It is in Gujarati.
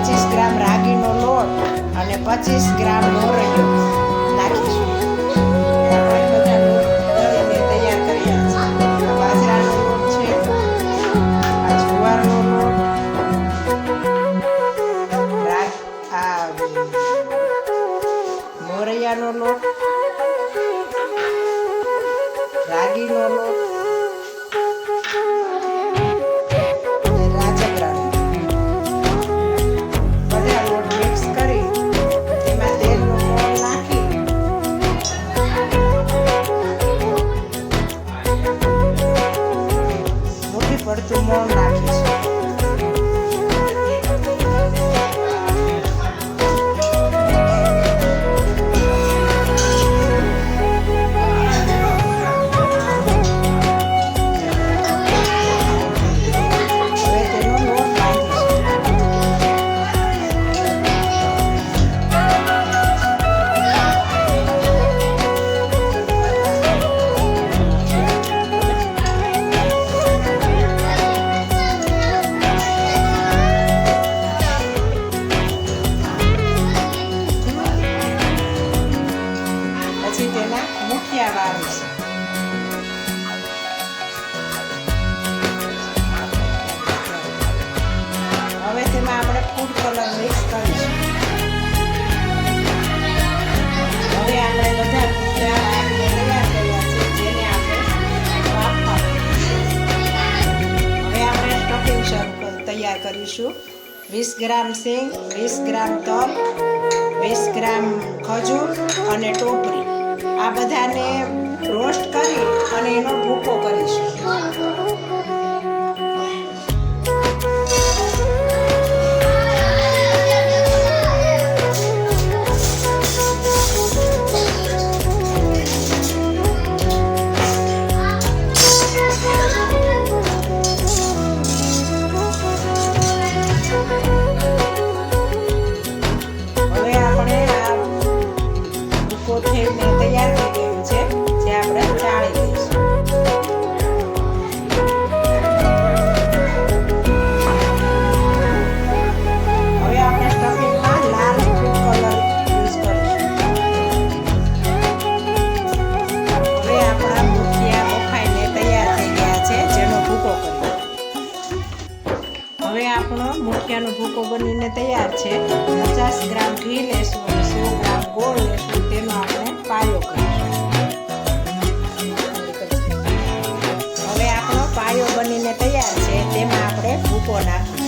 25 ગ્રામ રાગીનો લોટ અને 25 ગ્રામ મોરૈયો નાખીશું. આપણે બધા લોટ દળીને તૈયાર કર્યા છે. બાજરાનો લોટ છે, આ જુવારનો લોટ, મોરૈયાનો લોટ, રાગીનો લોટ, રાજગરાનો બધા લોટ મિક્સ કરી એમાં તેલનું મોણ નાખી મોટી પડતું મોણ નાખીશું. પછી તેના મુઠિયા વાળીશું. હવે તેમાં આપણે ફૂડ કલર મિક્સ કરીશું. હવે આપણે બધા મુઠિયા તૈયાર કર્યા છે, જેને આપણે બાફવાનું. હવે આપણે સ્ટફિંગ તૈયાર કરીશું. 20 ગ્રામ સિંગ, 20 ગ્રામ તલ, 20 ગ્રામ ખજૂર અને ટોપરી, આ બધાને રોસ્ટ કરી અને એનો ભૂકો કરીશું. હવે આપણે આ ભૂકો થઈને તૈયાર થઈ ગયું છે, જે આપણે ચાળી લઈશું. હવે આપણે સ્ટફિંગમાં લાલ ફૂડ કલર યુઝ કરીશું. હવે આપણા મુઠિયા બફાઈને તૈયાર થઈ ગયા છે, જેનો ભૂકો કર્યો. હવે આપણો મુઠિયાનો ભૂકો બનીને તૈયાર છે. 50 ગ્રામ ઘી લેશું અને 100 ગ્રામ ગોળ લેશું, તેનો આપણે પાયો કરીશું. હવે આપણો પાયો બનીને તૈયાર છે, તેમાં આપણે ભૂકો નાખીશું.